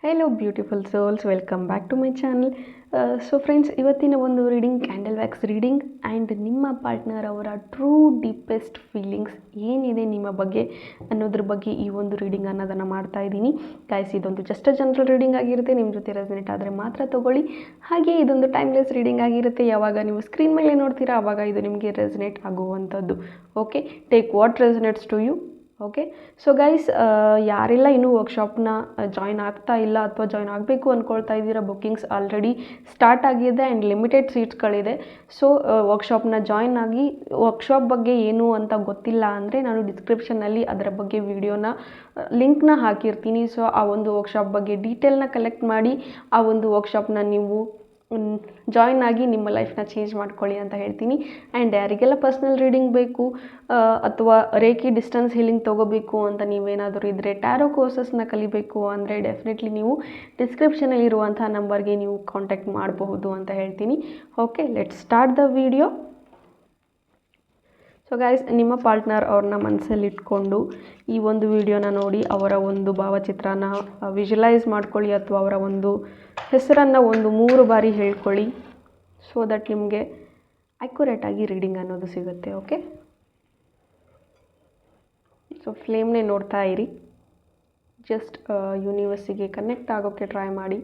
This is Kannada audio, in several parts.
Hello beautiful souls, welcome back to my channel. So friends, ಇವತ್ತಿನ ಒಂದು reading candle wax reading and ನಿಮ್ಮ ಪಾರ್ಟ್ನರ್ ಅವರ ಟ್ರೂ ಡೀಪೆಸ್ಟ್ ಫೀಲಿಂಗ್ಸ್ ಏನಿದೆ ನಿಮ್ಮ ಬಗ್ಗೆ ಅನ್ನೋದ್ರ ಬಗ್ಗೆ ಈ ಒಂದು ರೀಡಿಂಗ್ ಅನ್ನೋದನ್ನು ಮಾಡ್ತಾ ಇದ್ದೀನಿ. ಗೈಸ್, ಇದೊಂದು ಜಸ್ಟ್ ಜನರಲ್ ರೀಡಿಂಗ್ ಆಗಿರುತ್ತೆ. ನಿಮ್ಮ ಜೊತೆ ರೆಸನೇಟ್ ಆದರೆ ಮಾತ್ರ ತೊಗೊಳ್ಳಿ. ಹಾಗೆ ಇದೊಂದು ಟೈಮ್ಲೆಸ್ ರೀಡಿಂಗ್ ಆಗಿರುತ್ತೆ. ಯಾವಾಗ ನೀವು ಸ್ಕ್ರೀನ್ ಮೇಲೆ ನೋಡ್ತೀರಾ ಆವಾಗ ಇದು ನಿಮಗೆ ರೆಸನೇಟ್ ಆಗುವಂಥದ್ದು. Okay, take what resonates to you. Okay, so guys, ಯಾರೆಲ್ಲ ಇನ್ನೂ ವರ್ಕ್ಶಾಪ್ನ ಜಾಯ್ನ್ ಆಗ್ತಾ ಇಲ್ಲ ಅಥವಾ ಜಾಯ್ನ್ ಆಗಬೇಕು ಅಂದ್ಕೊಳ್ತಾ ಇದ್ದೀರಾ, ಬುಕ್ಕಿಂಗ್ಸ್ ಆಲ್ರೆಡಿ ಸ್ಟಾರ್ಟ್ ಆಗಿದೆ ಆ್ಯಂಡ್ ಲಿಮಿಟೆಡ್ ಸೀಟ್ಸ್ಗಳಿದೆ. ಸೊ ವರ್ಕ್ಶಾಪ್ನ ಜಾಯ್ನ್ ಆಗಿ. ವರ್ಕ್ಶಾಪ್ ಬಗ್ಗೆ ಏನು ಅಂತ ಗೊತ್ತಿಲ್ಲ ಅಂದರೆ ನಾನು ಡಿಸ್ಕ್ರಿಪ್ಷನ್ನಲ್ಲಿ ಅದರ ಬಗ್ಗೆ ವಿಡಿಯೋನ ಲಿಂಕ್ನ ಹಾಕಿರ್ತೀನಿ. ಸೊ ಆ ಒಂದು ವರ್ಕ್ಶಾಪ್ ಬಗ್ಗೆ ಡೀಟೇಲ್ನ ಕಲೆಕ್ಟ್ ಮಾಡಿ ಆ ಒಂದು ವರ್ಕ್ಶಾಪ್ನ ನೀವು ಜಾಯ್ನ್ ಆಗಿ ನಿಮ್ಮ ಲೈಫ್ನ ಚೇಂಜ್ ಮಾಡ್ಕೊಳ್ಳಿ ಅಂತ ಹೇಳ್ತೀನಿ. ಆ್ಯಂಡ್ ಯಾರಿಗೆಲ್ಲ ಪರ್ಸ್ನಲ್ ರೀಡಿಂಗ್ ಬೇಕು ಅಥವಾ ರೇಖಿ ಡಿಸ್ಟೆನ್ಸ್ ಹೀಲಿಂಗ್ ತೊಗೋಬೇಕು ಅಂತ ನೀವೇನಾದರೂ ಇದ್ದರೆ, ಟ್ಯಾರೋ ಕೋರ್ಸಸ್ನ ಕಲಿಬೇಕು ಅಂದರೆ ಡೆಫಿನೆಟ್ಲಿ ನೀವು ಡಿಸ್ಕ್ರಿಪ್ಷನಲ್ಲಿರುವಂಥ ನಂಬರ್ಗೆ ನೀವು ಕಾಂಟ್ಯಾಕ್ಟ್ ಮಾಡಬಹುದು ಅಂತ ಹೇಳ್ತೀನಿ. Okay, let's start the video. So guys, ನಿಮ್ಮ ಪಾರ್ಟ್ನರ್ ಅವ್ರನ್ನ ಮನಸ್ಸಲ್ಲಿ ಇಟ್ಕೊಂಡು ಈ ಒಂದು ವಿಡಿಯೋನ ನೋಡಿ ಅವರ ಒಂದು ಭಾವಚಿತ್ರನ ವಿಜುವಲೈಸ್ ಮಾಡ್ಕೊಳ್ಳಿ ಅಥವಾ ಅವರ ಒಂದು ಹೆಸರನ್ನು ಒಂದು 3 ಬಾರಿ ಹೇಳ್ಕೊಳ್ಳಿ. ಸೊ ದಟ್ ನಿಮಗೆ ಅಕ್ಯುರೇಟಾಗಿ ರೀಡಿಂಗ್ ಅನ್ನೋದು ಸಿಗುತ್ತೆ. ಓಕೆ, ಸೊ ಫ್ಲೇಮ್ನೇ ನೋಡ್ತಾ ಇರಿ. ಜಸ್ಟ್ ಯೂನಿವರ್ಸಿಗೆ ಕನೆಕ್ಟ್ ಆಗೋಕ್ಕೆ ಟ್ರೈ ಮಾಡಿ.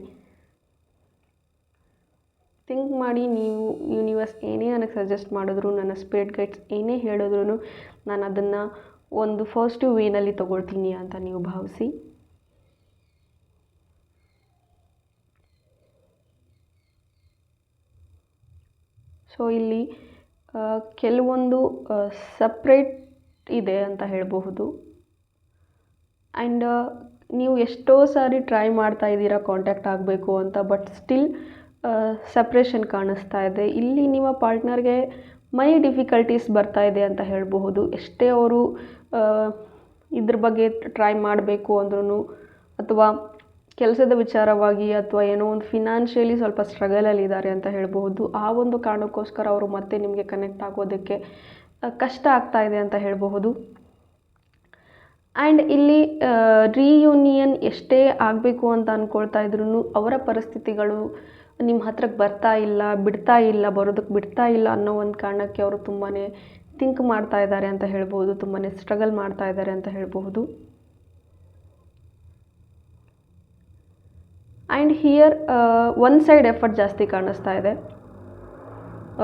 ಥಿಂಕ್ ಮಾಡಿ, ನೀವು ಯೂನಿವರ್ಸ್ ಏನೇ ನನಗೆ ಸಜೆಸ್ಟ್ ಮಾಡಿದ್ರು, ನನ್ನ ಸ್ಪಿರಿಟ್ ಗೈಡ್ಸ್ ಏನೇ ಹೇಳಿದ್ರು ನಾನು ಅದನ್ನು ಒಂದು ಪಾಸಿಟಿವ್ ವೇನಲ್ಲಿ ತೊಗೊಳ್ತೀನಿ ಅಂತ ನೀವು ಭಾವಿಸಿ. ಸೊ ಇಲ್ಲಿ ಕೆಲವೊಂದು ಸಪ್ರೇಟ್ ಇದೆ ಅಂತ ಹೇಳಬಹುದು. ಆ್ಯಂಡ್ ನೀವು ಎಷ್ಟೋ ಸಾರಿ ಟ್ರೈ ಮಾಡ್ತಾ ಇದ್ದೀರಾ ಕಾಂಟ್ಯಾಕ್ಟ್ ಆಗಬೇಕು ಅಂತ, ಬಟ್ ಸ್ಟಿಲ್ ಸಪ್ರೇಷನ್ ಕಾಣಿಸ್ತಾ ಇದೆ. ಇಲ್ಲಿ ನಿಮ್ಮ ಪಾರ್ಟ್ನರ್ಗೆ ಮನಿ ಡಿಫಿಕಲ್ಟೀಸ್ ಬರ್ತಾ ಇದೆ ಅಂತ ಹೇಳಬಹುದು. ಎಷ್ಟೇ ಅವರು ಇದ್ರ ಬಗ್ಗೆ ಟ್ರೈ ಮಾಡಬೇಕು ಅಂದ್ರೂ ಅಥವಾ ಕೆಲಸದ ವಿಚಾರವಾಗಿ ಅಥವಾ ಏನೋ ಒಂದು ಫಿನಾನ್ಷಿಯಲಿ ಸ್ವಲ್ಪ ಸ್ಟ್ರಗಲಲ್ಲಿದ್ದಾರೆ ಅಂತ ಹೇಳಬಹುದು. ಆ ಒಂದು ಕಾರಣಕ್ಕೋಸ್ಕರ ಅವರು ಮತ್ತೆ ನಿಮಗೆ ಕನೆಕ್ಟ್ ಆಗೋದಕ್ಕೆ ಕಷ್ಟ ಆಗ್ತಾ ಇದೆ ಅಂತ ಹೇಳಬಹುದು. ಆ್ಯಂಡ್ ಇಲ್ಲಿ ರಿಯೂನಿಯನ್ ಎಷ್ಟೇ ಆಗಬೇಕು ಅಂತ ಅಂದ್ಕೊಳ್ತಾ ಇದ್ರೂ ಅವರ ಪರಿಸ್ಥಿತಿಗಳು ನಿಮ್ಮ ಹತ್ರಕ್ಕೆ ಬರ್ತಾ ಇಲ್ಲ, ಬಿಡ್ತಾ ಇಲ್ಲ, ಬರೋದಕ್ಕೆ ಬಿಡ್ತಾ ಇಲ್ಲ ಅನ್ನೋ ಒಂದು ಕಾರಣಕ್ಕೆ ಅವರು ತುಂಬಾ ಥಿಂಕ್ ಮಾಡ್ತಾ ಇದ್ದಾರೆ ಅಂತ ಹೇಳ್ಬೋದು, ತುಂಬಾ ಸ್ಟ್ರಗಲ್ ಮಾಡ್ತಾ ಇದ್ದಾರೆ ಅಂತ ಹೇಳಬಹುದು. And here one side effort ಜಾಸ್ತಿ ಕಾಣಿಸ್ತಾ ಇದೆ.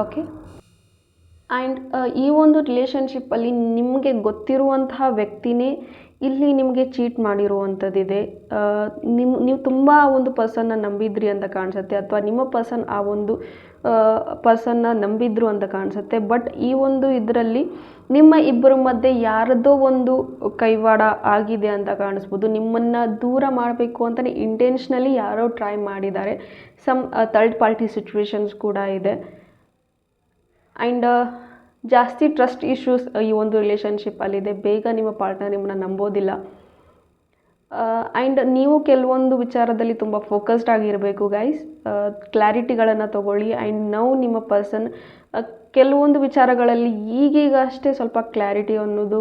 ಓಕೆ, ಆ್ಯಂಡ್ ಈ ಒಂದು ರಿಲೇಷನ್ಶಿಪ್ಪಲ್ಲಿ ನಿಮಗೆ ಗೊತ್ತಿರುವಂತಹ ವ್ಯಕ್ತಿನೇ ಇಲ್ಲಿ ನಿಮಗೆ ಚೀಟ್ ಮಾಡಿರುವಂಥದ್ದಿದೆ. ನೀವು ತುಂಬ ಒಂದು ಪರ್ಸನ್ನ ನಂಬಿದ್ರಿ ಅಂತ ಕಾಣಿಸುತ್ತೆ, ಅಥವಾ ನಿಮ್ಮ ಪರ್ಸನ್ ಆ ಒಂದು ಪರ್ಸನ್ನ ನಂಬಿದ್ರು ಅಂತ ಕಾಣಿಸುತ್ತೆ. ಬಟ್ ಈ ಒಂದು ಇದರಲ್ಲಿ ನಿಮ್ಮ ಇಬ್ಬರ ಮಧ್ಯೆ ಯಾರದೋ ಒಂದು ಕೈವಾಡ ಆಗಿದೆ ಅಂತ ಕಾಣಿಸ್ಬೋದು. ನಿಮ್ಮನ್ನು ದೂರ ಮಾಡಬೇಕು ಅಂತಲೇ ಇಂಟೆನ್ಷನಲಿ ಯಾರೋ ಟ್ರೈ ಮಾಡಿದ್ದಾರೆ. ಸಮ್ ಥರ್ಡ್ ಪಾರ್ಟಿ ಸಿಚುವೇಶನ್ಸ್ ಕೂಡ ಇದೆ. ಆ್ಯಂಡ್ ಜಾಸ್ತಿ ಟ್ರಸ್ಟ್ ಇಶ್ಯೂಸ್ ಈ ಒಂದು ರಿಲೇಷನ್ಶಿಪ್ಪಲ್ಲಿದೆ. ಬೇಗ ನಿಮ್ಮ ಪಾರ್ಟ್ನರ್ ನಿಮ್ಮನ್ನು ನಂಬೋದಿಲ್ಲ. ಆ್ಯಂಡ್ ನೀವು ಕೆಲವೊಂದು ವಿಚಾರದಲ್ಲಿ ತುಂಬ ಫೋಕಸ್ಡ್ ಆಗಿರಬೇಕು ಗೈಸ್. ಕ್ಲಾರಿಟಿಗಳನ್ನು ತಗೊಳ್ಳಿ. ಆ್ಯಂಡ್ ನಾವು ನಿಮ್ಮ ಪರ್ಸನ್ ಕೆಲವೊಂದು ವಿಚಾರಗಳಲ್ಲಿ ಈಗೀಗ ಅಷ್ಟೇ ಸ್ವಲ್ಪ ಕ್ಲಾರಿಟಿ ಅನ್ನೋದು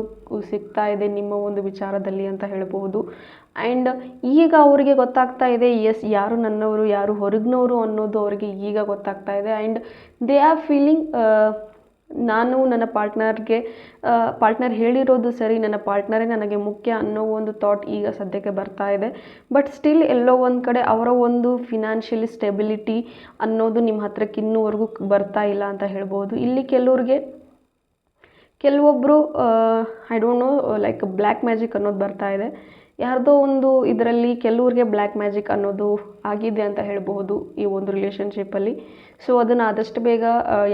ಸಿಗ್ತಾ ಇದೆ ನಿಮ್ಮ ಒಂದು ವಿಚಾರದಲ್ಲಿ ಅಂತ ಹೇಳ್ಬೋದು. ಆ್ಯಂಡ್ ಈಗ ಅವರಿಗೆ ಗೊತ್ತಾಗ್ತಾ ಇದೆ, ಎಸ್, ಯಾರು ನನ್ನವರು ಯಾರು ಹೊರಗಿನವರು ಅನ್ನೋದು ಅವರಿಗೆ ಈಗ ಗೊತ್ತಾಗ್ತಾ ಇದೆ. ಆ್ಯಂಡ್ ದೇ ಆರ್ ಫೀಲಿಂಗ್ ನಾನು ನನ್ನ ಪಾರ್ಟ್ನರ್ ಹೇಳಿರೋದು ಸರಿ, ನನ್ನ ಪಾರ್ಟ್ನರೇ ನನಗೆ ಮುಖ್ಯ ಅನ್ನೋ ಒಂದು ಥಾಟ್ ಈಗ ಸದ್ಯಕ್ಕೆ ಬರ್ತಾ ಇದೆ. ಬಟ್ ಸ್ಟಿಲ್ ಎಲ್ಲೋ ಒಂದು ಕಡೆ ಅವರ ಒಂದು ಫಿನಾನ್ಷಿಯಲಿ ಸ್ಟೆಬಿಲಿಟಿ ಅನ್ನೋದು ನಿಮ್ಮ ಹತ್ರಕ್ಕೆ ಇನ್ನೂವರೆಗೂ ಬರ್ತಾ ಇಲ್ಲ ಅಂತ ಹೇಳ್ಬೋದು. ಇಲ್ಲಿ ಕೆಲವೊಬ್ಬರು I don't know, like black magic ಅನ್ನೋದು ಬರ್ತಾ ಇದೆ. ಯಾರ್ದೋ ಒಂದು ಇದರಲ್ಲಿ ಕೆಲವ್ರಿಗೆ ಬ್ಲ್ಯಾಕ್ ಮ್ಯಾಜಿಕ್ ಅನ್ನೋದು ಆಗಿದೆ ಅಂತ ಹೇಳಬಹುದು ಈ ಒಂದು ರಿಲೇಷನ್ಶಿಪ್ಪಲ್ಲಿ. ಸೊ ಅದನ್ನು ಆದಷ್ಟು ಬೇಗ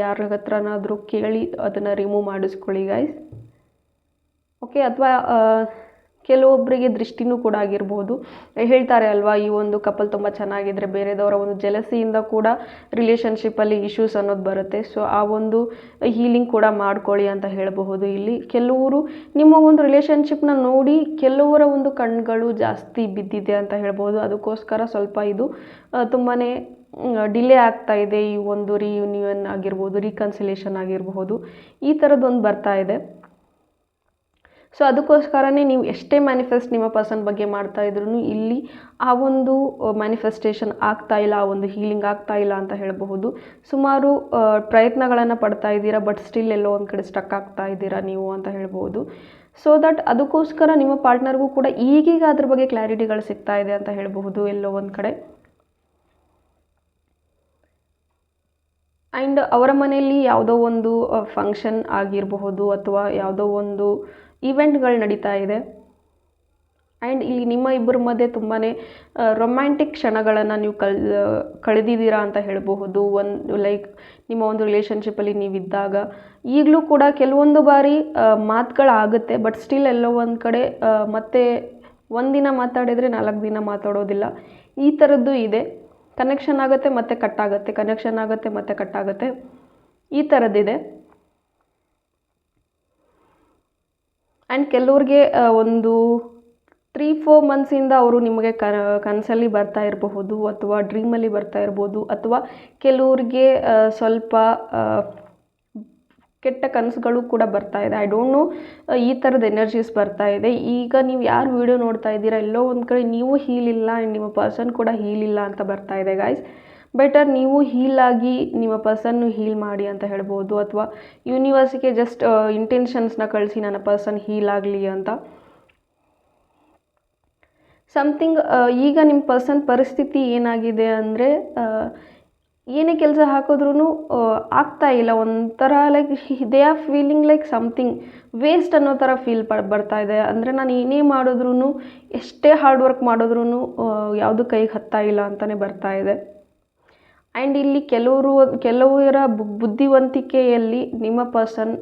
ಯಾರ ಹತ್ರನಾದರೂ ಕೇಳಿ ಅದನ್ನು ರಿಮೂವ್ ಮಾಡಿಸ್ಕೊಳ್ಳಿ ಗೈಸ್. ಓಕೆ, ಅಥವಾ ಕೆಲವೊಬ್ಬರಿಗೆ ದೃಷ್ಟಿನೂ ಕೂಡ ಆಗಿರ್ಬೋದು. ಹೇಳ್ತಾರೆ ಅಲ್ವಾ, ಈ ಒಂದು ಕಪಲ್ ತುಂಬ ಚೆನ್ನಾಗಿದ್ದರೆ ಬೇರೆದವರ ಒಂದು ಜೆಲಸಿಯಿಂದ ಕೂಡ ರಿಲೇಷನ್ಶಿಪ್ಪಲ್ಲಿ ಇಶ್ಯೂಸ್ ಅನ್ನೋದು ಬರುತ್ತೆ. ಸೊ ಆ ಒಂದು ಹೀಲಿಂಗ್ ಕೂಡ ಮಾಡ್ಕೊಳ್ಳಿ ಅಂತ ಹೇಳಬಹುದು. ಇಲ್ಲಿ ಕೆಲವರು ನಿಮ್ಮ ಒಂದು ರಿಲೇಷನ್ಶಿಪ್ನ ನೋಡಿ ಕೆಲವರ ಒಂದು ಕಣ್ಗಳು ಜಾಸ್ತಿ ಬಿದ್ದಿದೆ ಅಂತ ಹೇಳ್ಬೋದು. ಅದಕ್ಕೋಸ್ಕರ ಸ್ವಲ್ಪ ಇದು ತುಂಬಾ ಡಿಲೇ ಆಗ್ತಾ ಇದೆ. ಈ ಒಂದು ರಿಯೂನಿಯನ್ ಆಗಿರ್ಬೋದು, ರೀಕನ್ಸಿಲೇಷನ್ ಆಗಿರಬಹುದು, ಈ ಥರದ್ದೊಂದು ಬರ್ತಾ ಇದೆ. ಸೊ ಅದಕ್ಕೋಸ್ಕರನೇ ನೀವು ಎಷ್ಟೇ ಮ್ಯಾನಿಫೆಸ್ಟ್ ನಿಮ್ಮ ಪರ್ಸನ್ ಬಗ್ಗೆ ಮಾಡ್ತಾ ಇದ್ರೂ ಇಲ್ಲಿ ಆ ಒಂದು ಮ್ಯಾನಿಫೆಸ್ಟೇಷನ್ ಆಗ್ತಾ ಇಲ್ಲ, ಆ ಒಂದು ಹೀಲಿಂಗ್ ಆಗ್ತಾ ಇಲ್ಲ ಅಂತ ಹೇಳಬಹುದು. ಸುಮಾರು ಪ್ರಯತ್ನಗಳನ್ನು ಪಡ್ತಾ ಇದ್ದೀರಾ, ಬಟ್ ಸ್ಟಿಲ್ ಎಲ್ಲೋ ಒಂದು ಕಡೆ ಸ್ಟಕ್ ಆಗ್ತಾ ಇದ್ದೀರಾ ನೀವು ಅಂತ ಹೇಳ್ಬೋದು. ಸೊ ದಟ್ ಅದಕ್ಕೋಸ್ಕರ ನಿಮ್ಮ ಪಾರ್ಟ್ನರ್ಗೂ ಕೂಡ ಈಗೀಗ ಅದ್ರ ಬಗ್ಗೆ ಕ್ಲಾರಿಟಿಗಳು ಸಿಗ್ತಾ ಇದೆ ಅಂತ ಹೇಳಬಹುದು ಎಲ್ಲೋ ಒಂದು ಕಡೆ. ಆ್ಯಂಡ್ ಅವರ ಮನೆಯಲ್ಲಿ ಯಾವುದೋ ಒಂದು ಫಂಕ್ಷನ್ ಆಗಿರಬಹುದು ಅಥವಾ ಯಾವುದೋ ಒಂದು ಈವೆಂಟ್ಗಳು ನಡೀತಾ ಇದೆ. ಆ್ಯಂಡ್ ಇಲ್ಲಿ ನಿಮ್ಮ ಇಬ್ಬರ ಮಧ್ಯೆ ತುಂಬಾ ರೊಮ್ಯಾಂಟಿಕ್ ಕ್ಷಣಗಳನ್ನು ನೀವು ಕಳೆದಿದ್ದೀರಾ ಅಂತ ಹೇಳಬಹುದು. ಲೈಕ್ ನಿಮ್ಮ ಒಂದು ರಿಲೇಷನ್ಶಿಪ್ಪಲ್ಲಿ ನೀವಿದ್ದಾಗ ಈಗಲೂ ಕೂಡ ಕೆಲವೊಂದು ಬಾರಿ ಮಾತುಗಳಾಗುತ್ತೆ, ಬಟ್ ಸ್ಟಿಲ್ ಎಲ್ಲೋ ಒಂದು ಕಡೆ ಮತ್ತೆ ಒಂದಿನ ಮಾತಾಡಿದರೆ 4 ದಿನ ಮಾತಾಡೋದಿಲ್ಲ, ಈ ಥರದ್ದು ಇದೆ. ಕನೆಕ್ಷನ್ ಆಗುತ್ತೆ ಮತ್ತೆ ಕಟ್ಟಾಗುತ್ತೆ, ಕನೆಕ್ಷನ್ ಆಗುತ್ತೆ ಮತ್ತೆ ಕಟ್ಟಾಗುತ್ತೆ, ಈ ಥರದ್ದಿದೆ. ಆ್ಯಂಡ್ ಕೆಲವ್ರಿಗೆ ಒಂದು 3-4 ಮಂತ್ಸಿಂದ ಅವರು ನಿಮಗೆ ಕನಸಲ್ಲಿ ಬರ್ತಾ ಇರಬಹುದು ಅಥವಾ ಡ್ರೀಮಲ್ಲಿ ಬರ್ತಾ ಇರ್ಬೋದು, ಅಥವಾ ಕೆಲವ್ರಿಗೆ ಸ್ವಲ್ಪ ಕೆಟ್ಟ ಕನಸುಗಳು ಕೂಡ ಬರ್ತಾ ಇದೆ. ಐ ಡೋಂಟ್ ನೋ, ಈ ಥರದ ಎನರ್ಜೀಸ್ ಬರ್ತಾ ಇದೆ. ಈಗ ನೀವು ಯಾರು ವಿಡಿಯೋ ನೋಡ್ತಾ ಇದ್ದೀರಾ ಎಲ್ಲೋ ಒಂದು ಕಡೆ ನೀವು ಹೀಲ್ ಇಲ್ಲ ಆ್ಯಂಡ್ ನಿಮ್ಮ ಪರ್ಸನ್ ಕೂಡ ಹೀಲ್ ಇಲ್ಲ ಅಂತ ಬರ್ತಾ ಇದೆ ಗೈಸ್. ಬೆಟರ್ ನೀವು ಹೀಲ್ ಆಗಿ ನಿಮ್ಮ ಪರ್ಸನ್ನು ಹೀಲ್ ಮಾಡಿ ಅಂತ ಹೇಳ್ಬೋದು, ಅಥವಾ ಯೂನಿವರ್ಸಿಗೆ ಜಸ್ಟ್ ಇಂಟೆನ್ಷನ್ಸ್ನ ಕಳಿಸಿ ನನ್ನ ಪರ್ಸನ್ ಹೀಲ್ ಆಗಲಿ ಅಂತ. ಸಮಥಿಂಗ್ ಈಗ ನಿಮ್ಮ ಪರ್ಸನ್ ಪರಿಸ್ಥಿತಿ ಏನಾಗಿದೆ ಅಂದರೆ ಏನೇ ಕೆಲಸ ಹಾಕಿದ್ರೂ ಆಗ್ತಾ ಇಲ್ಲ, ಒಂಥರ like they are feeling like something waste ಅನ್ನೋ ಥರ ಫೀಲ್ ಬರ್ತಾ ಇದೆ. ಅಂದರೆ ನಾನು ಏನೇ ಮಾಡಿದ್ರೂ, ಎಷ್ಟೇ ಹಾರ್ಡ್ ವರ್ಕ್ ಮಾಡಿದ್ರೂ ಯಾವುದು ಕೈಗೆ ಹತ್ತಾ ಇಲ್ಲ ಅಂತಲೇ ಬರ್ತಾ ಇದೆ. ಆ್ಯಂಡ್ ಇಲ್ಲಿ ಕೆಲವರ ಬುದ್ಧಿವಂತಿಕೆಯಲ್ಲಿ ನಿಮ್ಮ ಪರ್ಸನ್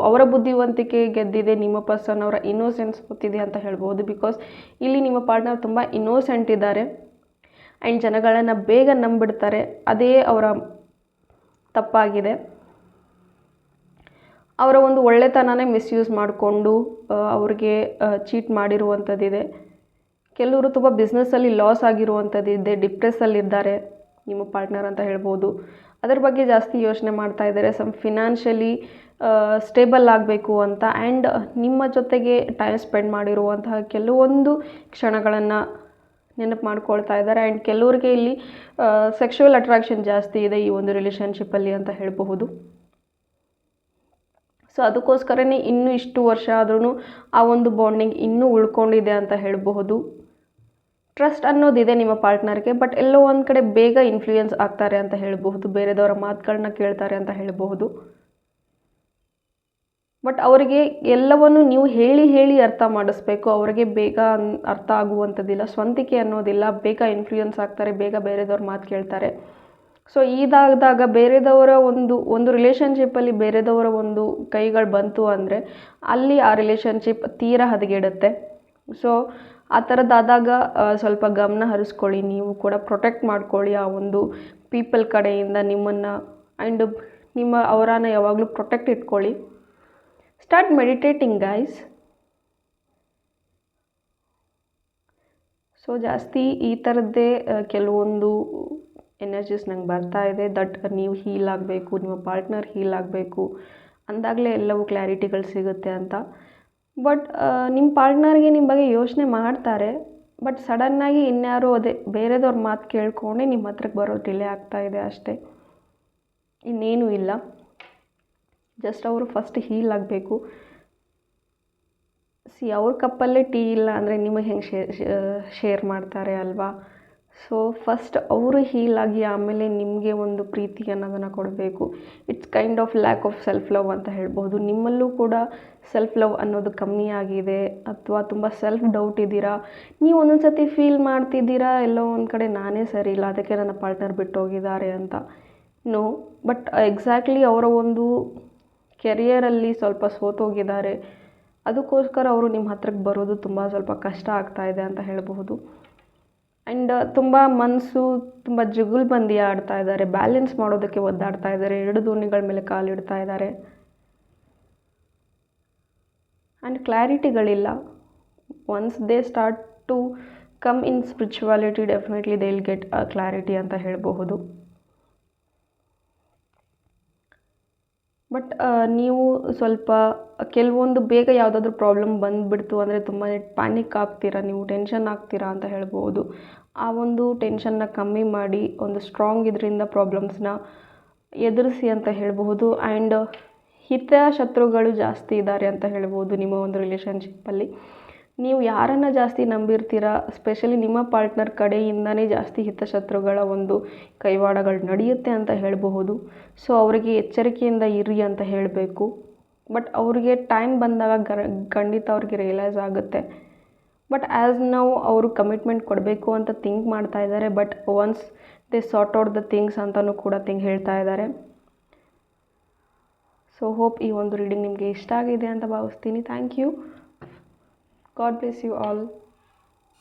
ಅವರ ಬುದ್ಧಿವಂತಿಕೆ ಗೆದ್ದಿದೆ, ನಿಮ್ಮ ಪರ್ಸನ್ ಅವರ ಇನ್ನೋಸೆನ್ಸ್ ಗೊತ್ತಿದೆ ಅಂತ ಹೇಳ್ಬೋದು. ಬಿಕಾಸ್ ಇಲ್ಲಿ ನಿಮ್ಮ ಪಾರ್ಟ್ನರ್ ತುಂಬ ಇನ್ನೋಸೆಂಟ್ ಇದ್ದಾರೆ ಆ್ಯಂಡ್ ಜನಗಳನ್ನು ಬೇಗ ನಂಬಿಡ್ತಾರೆ, ಅದೇ ಅವರ ತಪ್ಪಾಗಿದೆ. ಅವರ ಒಂದು ಒಳ್ಳೆತನನೇ ಮಿಸ್ಯೂಸ್ ಮಾಡಿಕೊಂಡು ಅವ್ರಿಗೆ ಚೀಟ್ ಮಾಡಿರುವಂಥದ್ದಿದೆ. ಕೆಲವರು ತುಂಬ ಬಿಸ್ನೆಸ್ಸಲ್ಲಿ ಲಾಸ್ ಆಗಿರುವಂಥದ್ದಿದೆ, ಡಿಪ್ರೆಸ್ಸಲ್ಲಿದ್ದಾರೆ ನಿಮ್ಮ ಪಾರ್ಟ್ನರ್ ಅಂತ ಹೇಳ್ಬೋದು. ಅದರ ಬಗ್ಗೆ ಜಾಸ್ತಿ ಯೋಚನೆ ಮಾಡ್ತಾ ಇದ್ದಾರೆ, ಫಿನಾನ್ಷಿಯಲಿ ಸ್ಟೇಬಲ್ ಆಗಬೇಕು ಅಂತ. ಆ್ಯಂಡ್ ನಿಮ್ಮ ಜೊತೆಗೆ ಟೈಮ್ ಸ್ಪೆಂಡ್ ಮಾಡಿರುವಂತಹ ಕೆಲವೊಂದು ಕ್ಷಣಗಳನ್ನು ನೆನಪು ಮಾಡ್ಕೊಳ್ತಾ ಇದ್ದಾರೆ. ಆ್ಯಂಡ್ ಕೆಲವ್ರಿಗೆ ಇಲ್ಲಿ ಸೆಕ್ಷುವಲ್ ಅಟ್ರಾಕ್ಷನ್ ಜಾಸ್ತಿ ಇದೆ ಈ ಒಂದು ರಿಲೇಷನ್ಶಿಪ್ಪಲ್ಲಿ ಅಂತ ಹೇಳಬಹುದು. ಸೊ ಅದಕ್ಕೋಸ್ಕರನೇ ಇನ್ನೂ ಇಷ್ಟು ವರ್ಷ ಆದ್ರೂ ಆ ಒಂದು ಬಾಂಡಿಂಗ್ ಇನ್ನೂ ಉಳ್ಕೊಂಡಿದೆ ಅಂತ ಹೇಳಬಹುದು. ಟ್ರಸ್ಟ್ ಅನ್ನೋದಿದೆ ನಿಮ್ಮ ಪಾರ್ಟ್ನರ್ಗೆ, ಬಟ್ ಎಲ್ಲೋ ಒಂದು ಕಡೆ ಬೇಗ ಇನ್ಫ್ಲೂಯೆನ್ಸ್ ಆಗ್ತಾರೆ ಅಂತ ಹೇಳಬಹುದು, ಬೇರೆದವರ ಮಾತುಗಳನ್ನ ಕೇಳ್ತಾರೆ ಅಂತ ಹೇಳಬಹುದು. ಬಟ್ ಅವರಿಗೆ ಎಲ್ಲವನ್ನು ನೀವು ಹೇಳಿ ಅರ್ಥ ಮಾಡಿಸ್ಬೇಕು, ಅವರಿಗೆ ಬೇಗ ಅರ್ಥ ಆಗುವಂಥದ್ದಿಲ್ಲ, ಸ್ವಂತಿಕೆ ಅನ್ನೋದಿಲ್ಲ, ಬೇಗ ಇನ್ಫ್ಲೂಯೆನ್ಸ್ ಆಗ್ತಾರೆ, ಬೇಗ ಬೇರೆದವ್ರ ಮಾತು ಕೇಳ್ತಾರೆ. ಸೊ ಇದಾದಾಗ ಬೇರೆದವರ ಒಂದು ರಿಲೇಷನ್ಶಿಪ್ಪಲ್ಲಿ ಬೇರೆದವರ ಒಂದು ಕೈಗಳು ಬಂತು ಅಂದರೆ ಅಲ್ಲಿ ಆ ರಿಲೇಷನ್ಶಿಪ್ ತೀರಾ ಹದಗೆಡುತ್ತೆ. ಸೊ ಆ ಥರದ್ದಾದಾಗ ಸ್ವಲ್ಪ ಗಮನ ಹರಿಸ್ಕೊಳ್ಳಿ, ನೀವು ಕೂಡ ಪ್ರೊಟೆಕ್ಟ್ ಮಾಡ್ಕೊಳ್ಳಿ ಆ ಒಂದು ಪೀಪಲ್ ಕಡೆಯಿಂದ ನಿಮ್ಮನ್ನು. ಆ್ಯಂಡ್ ಅವರನ್ನು ಯಾವಾಗಲೂ ಪ್ರೊಟೆಕ್ಟ್ ಇಟ್ಕೊಳ್ಳಿ. Start meditating guys. ಸೊ ಜಾಸ್ತಿ ಈ ಥರದ್ದೇ ಕೆಲವೊಂದು ಎನರ್ಜೀಸ್ ನಂಗೆ ಬರ್ತಾ ಇದೆ. ದಟ್ ನೀವು ಹೀಲ್ ಆಗಬೇಕು, ನಿಮ್ಮ ಪಾರ್ಟ್ನರ್ ಹೀಲ್ ಆಗಬೇಕು ಅಂದಾಗಲೇ ಎಲ್ಲವೂ ಕ್ಲಾರಿಟಿಗಳು ಸಿಗುತ್ತೆ ಅಂತ. ಬಟ್ ನಿಮ್ಮ ಪಾರ್ಟ್ನರ್ಗೆ ನಿಮ್ಮ ಬಗ್ಗೆ ಯೋಚನೆ ಮಾಡ್ತಾರೆ, ಬಟ್ ಸಡನ್ನಾಗಿ ಇನ್ಯಾರೋ ಅದೇ ಬೇರೆದವ್ರ ಮಾತು ಕೇಳ್ಕೊಂಡೆ ನಿಮ್ಮ ಹತ್ರಕ್ಕೆ ಬರೋ ಡಿಲೇ ಆಗ್ತಾ ಇದೆ ಅಷ್ಟೇ, ಇನ್ನೇನೂ ಇಲ್ಲ. ಜಸ್ಟ್ ಅವರು ಫಸ್ಟ್ ಹೀಲ್ ಆಗಬೇಕು. ಅವ್ರ ಕಪ್ಪಲ್ಲೇ ಟೀ ಇಲ್ಲ ಅಂದರೆ ನಿಮಗೆ ಹೆಂಗೆ ಶೇರ್ ಮಾಡ್ತಾರೆ ಅಲ್ವಾ? ಸೊ ಫಸ್ಟ್ ಅವರು ಹೀಲ್ ಆಗಿ ಆಮೇಲೆ ನಿಮಗೆ ಒಂದು ಪ್ರೀತಿ ಅನ್ನೋದನ್ನು ಕೊಡಬೇಕು. It's kind of lack of self love ಅಂತ ಹೇಳ್ಬೋದು. ನಿಮ್ಮಲ್ಲೂ ಕೂಡ ಸೆಲ್ಫ್ ಲವ್ ಅನ್ನೋದು ಕಮ್ಮಿ ಆಗಿದೆ, ಅಥವಾ ತುಂಬ ಸೆಲ್ಫ್ ಡೌಟ್ ಇದ್ದೀರಾ. ನೀವು ಒಂದೊಂದು ಸತಿ ಫೀಲ್ ಮಾಡ್ತಿದ್ದೀರಾ ಎಲ್ಲೋ ಒಂದು ಕಡೆ ನಾನೇ ಸರಿ ಇಲ್ಲ, ಅದಕ್ಕೆ ನನ್ನ ಪಾರ್ಟ್ನರ್ ಬಿಟ್ಟು ಹೋಗಿದ್ದಾರೆ ಅಂತ. ನೋ, ಬಟ್ ಎಕ್ಸಾಕ್ಟ್ಲಿ ಅವರ ಒಂದು ಕೆರಿಯರಲ್ಲಿ ಸ್ವಲ್ಪ ಸೋತೋಗಿದ್ದಾರೆ, ಅದಕ್ಕೋಸ್ಕರ ಅವರು ನಿಮ್ಮ ಹತ್ರಕ್ಕೆ ಬರೋದು ಸ್ವಲ್ಪ ಕಷ್ಟ ಆಗ್ತಾ ಇದೆ ಅಂತ ಹೇಳಬಹುದು. ಆ್ಯಂಡ್ ತುಂಬ ಮನಸ್ಸು ತುಂಬ ಜುಗುಲ್ಬಂದಿ ಆಡ್ತಾ ಇದ್ದಾರೆ, ಬ್ಯಾಲೆನ್ಸ್ ಮಾಡೋದಕ್ಕೆ ಒದ್ದಾಡ್ತಾ ಇದ್ದಾರೆ, 2 ದೋಣಿಗಳ ಮೇಲೆ ಕಾಲಿಡ್ತಾ ಇದ್ದಾರೆ. ಆ್ಯಂಡ್ ಕ್ಲಾರಿಟಿಗಳಿಲ್ಲ. Once they start to come in spirituality, definitely they will get a clarity ಅಂತ ಹೇಳಬಹುದು. ಬಟ್ ನೀವು ಸ್ವಲ್ಪ ಕೆಲವೊಂದು ಬೇಗ ಯಾವುದಾದ್ರೂ ಪ್ರಾಬ್ಲಮ್ ಬಂದುಬಿಡ್ತು ಅಂದರೆ ತುಂಬಾ ಪ್ಯಾನಿಕ್ ಆಗ್ತೀರಾ, ನೀವು ಟೆನ್ಷನ್ ಆಗ್ತೀರಾ ಅಂತ ಹೇಳ್ಬೋದು. ಆ ಒಂದು ಟೆನ್ಷನ್ನ ಕಮ್ಮಿ ಮಾಡಿ ಒಂದು ಸ್ಟ್ರಾಂಗ್ ಇದರಿಂದ ಪ್ರಾಬ್ಲಮ್ಸ್ನ ಎದುರಿಸಿ ಅಂತ ಹೇಳಬಹುದು. ಆ್ಯಂಡ್ ಹಿತಶತ್ರುಗಳು ಜಾಸ್ತಿ ಇದ್ದಾರೆ ಅಂತ ಹೇಳ್ಬೋದು ನಿಮ್ಮ ಒಂದು ರಿಲೇಷನ್ಶಿಪ್ಪಲ್ಲಿ. ನೀವು ಯಾರನ್ನು ಜಾಸ್ತಿ ನಂಬಿರ್ತೀರಾ, ಸ್ಪೆಷಲಿ ನಿಮ್ಮ ಪಾರ್ಟ್ನರ್ ಕಡೆಯಿಂದನೇ ಜಾಸ್ತಿ ಹಿತಶತ್ರುಗಳ ಒಂದು ಕೈವಾಡಗಳು ನಡೆಯುತ್ತೆ ಅಂತ ಹೇಳಬಹುದು. ಸೊ ಅವರಿಗೆ ಎಚ್ಚರಿಕೆಯಿಂದ ಇರಿ ಅಂತ ಹೇಳಬೇಕು. ಬಟ್ ಅವ್ರಿಗೆ ಟೈಮ್ ಬಂದಾಗ ಖಂಡಿತ ಅವ್ರಿಗೆ ರಿಯಲೈಸ್ ಆಗುತ್ತೆ. ಬಟ್ ಆ್ಯಸ್ ನಾವು ಅವರು ಕಮಿಟ್ಮೆಂಟ್ ಕೊಡಬೇಕು ಅಂತ ಥಿಂಕ್ ಮಾಡ್ತಾ ಇದ್ದಾರೆ. But once they sort out the things ಅಂತಲೂ ಕೂಡ ಹೇಳ್ತಾ ಇದ್ದಾರೆ. ಸೊ ಹೋಪ್ ಈ ಒಂದು ರೀಡಿಂಗ್ ನಿಮಗೆ ಇಷ್ಟ ಆಗಿದೆ ಅಂತ ಭಾವಿಸ್ತೀನಿ. Thank you. God bless you all.